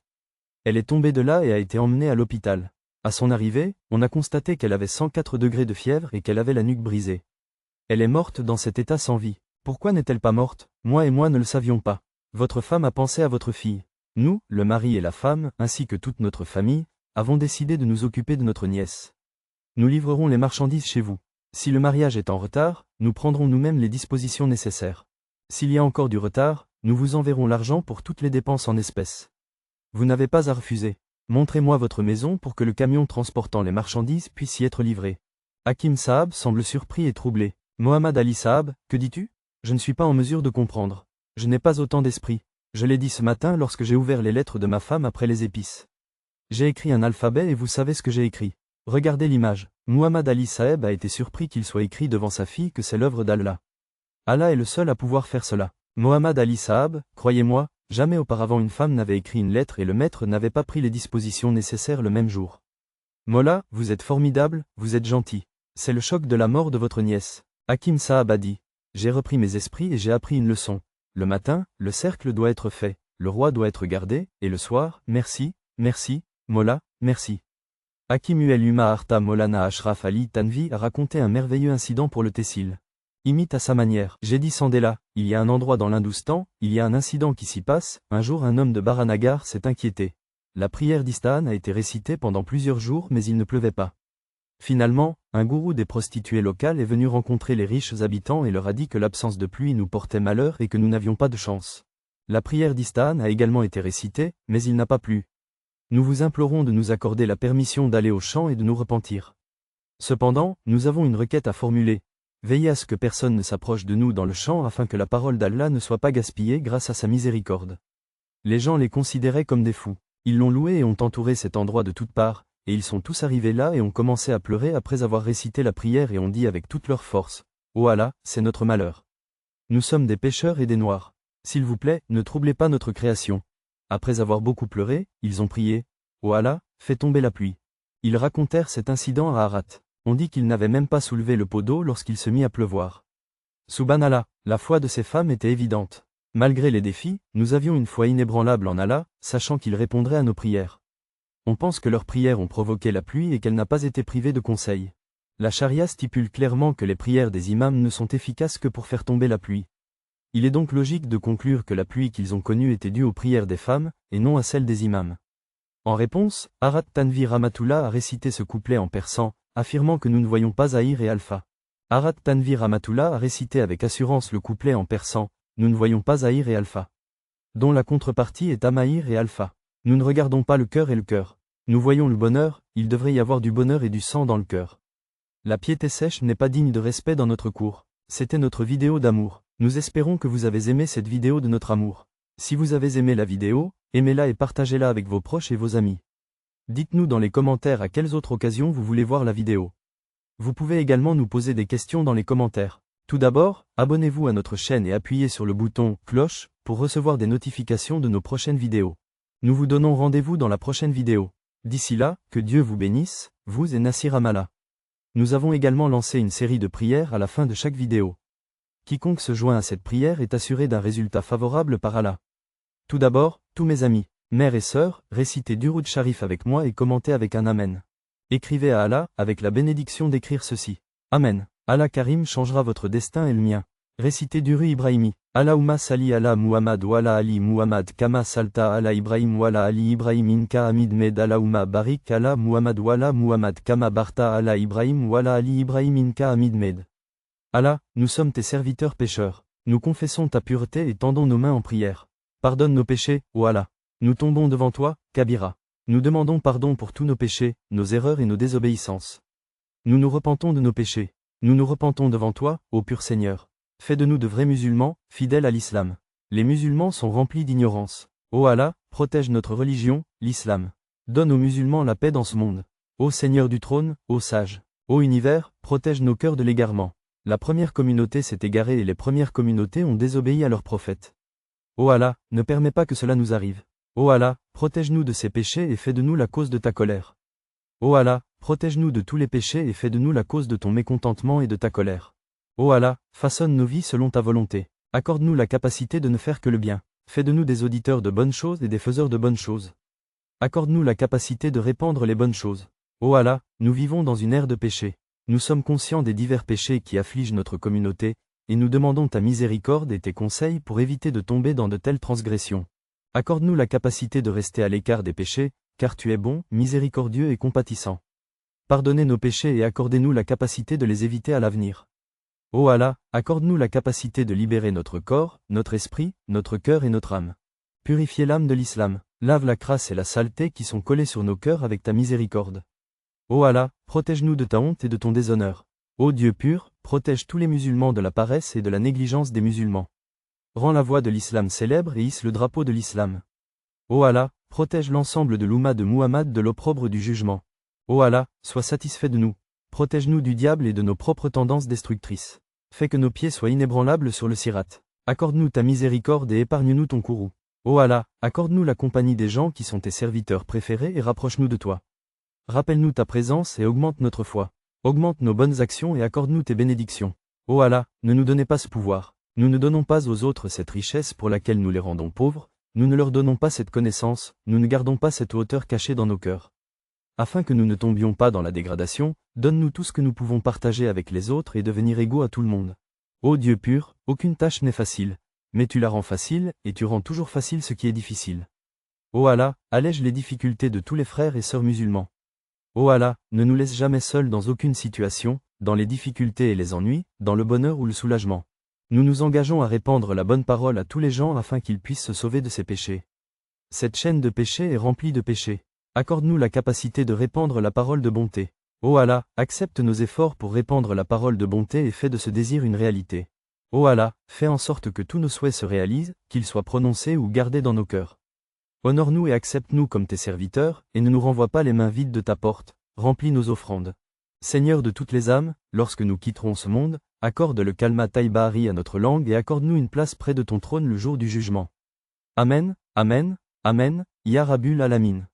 Speaker 1: Elle est tombée de là et a été emmenée à l'hôpital. À son arrivée, on a constaté qu'elle avait 104 degrés de fièvre et qu'elle avait la nuque brisée. Elle est morte dans cet état sans vie. Pourquoi n'est-elle pas morte? Moi et moi ne le savions pas. Votre femme a pensé à votre fille. Nous, le mari et la femme, ainsi que toute notre famille, avons décidé de nous occuper de notre nièce. Nous livrerons les marchandises chez vous. Si le mariage est en retard, nous prendrons nous-mêmes les dispositions nécessaires. S'il y a encore du retard, nous vous enverrons l'argent pour toutes les dépenses en espèces. Vous n'avez pas à refuser. Montrez-moi votre maison pour que le camion transportant les marchandises puisse y être livré. Hakim Saab semble surpris et troublé. Muhammad Ali Saab, que dis-tu? Je ne suis pas en mesure de comprendre. Je n'ai pas autant d'esprit. Je l'ai dit ce matin lorsque j'ai ouvert les lettres de ma femme après les épices. J'ai écrit un alphabet et vous savez ce que j'ai écrit. Regardez l'image. Muhammad Ali Saab a été surpris qu'il soit écrit devant sa fille que c'est l'œuvre d'Allah. Allah est le seul à pouvoir faire cela. Muhammad Ali Saab, croyez-moi, jamais auparavant une femme n'avait écrit une lettre et le maître n'avait pas pris les dispositions nécessaires le même jour. Mola, vous êtes formidable, vous êtes gentil. C'est le choc de la mort de votre nièce. Hakim Saab a dit. J'ai repris mes esprits et j'ai appris une leçon. Le matin, le cercle doit être fait, le roi doit être gardé, et le soir, merci, merci, Mola, merci. Hakim Ulma Arta Molana Ashraf Ali Tanvi a raconté un merveilleux incident pour le Tessil. Imite à sa manière. J'ai dit Sandela, il y a un endroit dans l'Hindoustan, il y a un incident qui s'y passe, un jour un homme de Baranagar s'est inquiété. La prière d'Istan a été récitée pendant plusieurs jours mais il ne pleuvait pas. Finalement, un gourou des prostituées locales est venu rencontrer les riches habitants et leur a dit que l'absence de pluie nous portait malheur et que nous n'avions pas de chance. La prière d'Istan a également été récitée, mais il n'a pas plu. Nous vous implorons de nous accorder la permission d'aller au champ et de nous repentir. Cependant, nous avons une requête à formuler. Veillez à ce que personne ne s'approche de nous dans le champ afin que la parole d'Allah ne soit pas gaspillée grâce à sa miséricorde. Les gens les considéraient comme des fous. Ils l'ont loué et ont entouré cet endroit de toutes parts, et ils sont tous arrivés là et ont commencé à pleurer après avoir récité la prière et ont dit avec toute leur force, « Oh Allah, c'est notre malheur. Nous sommes des pécheurs et des noirs. S'il vous plaît, ne troublez pas notre création. » Après avoir beaucoup pleuré, ils ont prié, « Oh Allah, fais tomber la pluie. » Ils racontèrent cet incident à Harat. On dit qu'il n'avait même pas soulevé le pot d'eau lorsqu'il se mit à pleuvoir. Subhanallah, la foi de ces femmes était évidente. Malgré les défis, nous avions une foi inébranlable en Allah, sachant qu'il répondrait à nos prières. On pense que leurs prières ont provoqué la pluie et qu'elle n'a pas été privée de conseils. La charia stipule clairement que les prières des imams ne sont efficaces que pour faire tomber la pluie. Il est donc logique de conclure que la pluie qu'ils ont connue était due aux prières des femmes, et non à celles des imams. En réponse, Arat Tanvi Ramatullah a récité ce couplet en persan, affirmant que nous ne voyons pas Aïr et Alpha. Arat Tanvi Ramatullah a récité avec assurance le couplet en persan, nous ne voyons pas Aïr et Alpha. Dont la contrepartie est Amaïr et Alpha. Nous ne regardons pas le cœur et le cœur. Nous voyons le bonheur, il devrait y avoir du bonheur et du sang dans le cœur. La piété sèche n'est pas digne de respect dans notre cours. C'était notre vidéo d'amour. Nous espérons que vous avez aimé cette vidéo de notre amour. Si vous avez aimé la vidéo, aimez-la et partagez-la avec vos proches et vos amis. Dites-nous dans les commentaires à quelles autres occasions vous voulez voir la vidéo. Vous pouvez également nous poser des questions dans les commentaires. Tout d'abord, abonnez-vous à notre chaîne et appuyez sur le bouton « Cloche » pour recevoir des notifications de nos prochaines vidéos. Nous vous donnons rendez-vous dans la prochaine vidéo. D'ici là, que Dieu vous bénisse, vous et Nassir Amala. Nous avons également lancé une série de prières à la fin de chaque vidéo. Quiconque se joint à cette prière est assuré d'un résultat favorable par Allah. Tout d'abord, tous mes amis, mères et sœurs, récitez Duroud Sharif avec moi et commentez avec un Amen. Écrivez à Allah, avec la bénédiction d'écrire ceci. Amen. Allah Karim changera votre destin et le mien. Récitez Duru Ibrahimi. Allahumma sali ala Muhammad wa ala Ali Muhammad kama salta ala Ibrahim wa ala Ali Ibrahim inka hamid med Allahumma barik ala Muhammad wa ala Muhammad kama barta ala Ibrahim wa ala Ali Ibrahim inka hamid med. Allah, nous sommes tes serviteurs pécheurs. Nous confessons ta pureté et tendons nos mains en prière. Pardonne nos péchés, ô Allah. Nous tombons devant toi, Kabira. Nous demandons pardon pour tous nos péchés, nos erreurs et nos désobéissances. Nous nous repentons de nos péchés. Nous nous repentons devant toi, ô pur Seigneur. Fais de nous de vrais musulmans, fidèles à l'islam. Les musulmans sont remplis d'ignorance. Ô Allah, protège notre religion, l'islam. Donne aux musulmans la paix dans ce monde. Ô Seigneur du trône, ô sage. Ô univers, protège nos cœurs de l'égarement. La première communauté s'est égarée et les premières communautés ont désobéi à leurs prophètes. Ô Allah, ne permets pas que cela nous arrive. Ô Allah, protège-nous de ces péchés et fais de nous la cause de ta colère. Ô Allah, protège-nous de tous les péchés et fais de nous la cause de ton mécontentement et de ta colère. Ô Allah, façonne nos vies selon ta volonté. Accorde-nous la capacité de ne faire que le bien. Fais de nous des auditeurs de bonnes choses et des faiseurs de bonnes choses. Accorde-nous la capacité de répandre les bonnes choses. Ô Allah, nous vivons dans une ère de péché. Nous sommes conscients des divers péchés qui affligent notre communauté, et nous demandons ta miséricorde et tes conseils pour éviter de tomber dans de telles transgressions. Accorde-nous la capacité de rester à l'écart des péchés, car tu es bon, miséricordieux et compatissant. Pardonnez nos péchés et accordez-nous la capacité de les éviter à l'avenir. Ô Allah, accorde-nous la capacité de libérer notre corps, notre esprit, notre cœur et notre âme. Purifiez l'âme de l'islam, lave la crasse et la saleté qui sont collées sur nos cœurs avec ta miséricorde. Ô Allah, protège-nous de ta honte et de ton déshonneur. Ô Dieu pur, protège tous les musulmans de la paresse et de la négligence des musulmans. Rends la voix de l'islam célèbre et hisse le drapeau de l'islam. Ô Allah, protège l'ensemble de l'Oumma de Muhammad de l'opprobre du jugement. Ô Allah, sois satisfait de nous. Protège-nous du diable et de nos propres tendances destructrices. Fais que nos pieds soient inébranlables sur le sirat. Accorde-nous ta miséricorde et épargne-nous ton courroux. Ô Allah, accorde-nous la compagnie des gens qui sont tes serviteurs préférés et rapproche-nous de toi. Rappelle-nous ta présence et augmente notre foi. Augmente nos bonnes actions et accorde-nous tes bénédictions. Ô Allah, ne nous donnez pas ce pouvoir. Nous ne donnons pas aux autres cette richesse pour laquelle nous les rendons pauvres, nous ne leur donnons pas cette connaissance, nous ne gardons pas cette hauteur cachée dans nos cœurs. Afin que nous ne tombions pas dans la dégradation, donne-nous tout ce que nous pouvons partager avec les autres et devenir égaux à tout le monde. Ô Dieu pur, aucune tâche n'est facile, mais tu la rends facile, et tu rends toujours facile ce qui est difficile. Ô Allah, allège les difficultés de tous les frères et sœurs musulmans. Ô Allah, ne nous laisse jamais seuls dans aucune situation, dans les difficultés et les ennuis, dans le bonheur ou le soulagement. Nous nous engageons à répandre la bonne parole à tous les gens afin qu'ils puissent se sauver de ces péchés. Cette chaîne de péchés est remplie de péchés. Accorde-nous la capacité de répandre la parole de bonté. Ô Allah, accepte nos efforts pour répandre la parole de bonté et fais de ce désir une réalité. Ô Allah, fais en sorte que tous nos souhaits se réalisent, qu'ils soient prononcés ou gardés dans nos cœurs. Honore-nous et accepte-nous comme tes serviteurs, et ne nous renvoie pas les mains vides de ta porte, remplis nos offrandes. Seigneur de toutes les âmes, lorsque nous quitterons ce monde, accorde le kalma taïbari à notre langue et accorde-nous une place près de ton trône le jour du jugement. Amen, Amen, Amen, Ya Rabbul Alamin.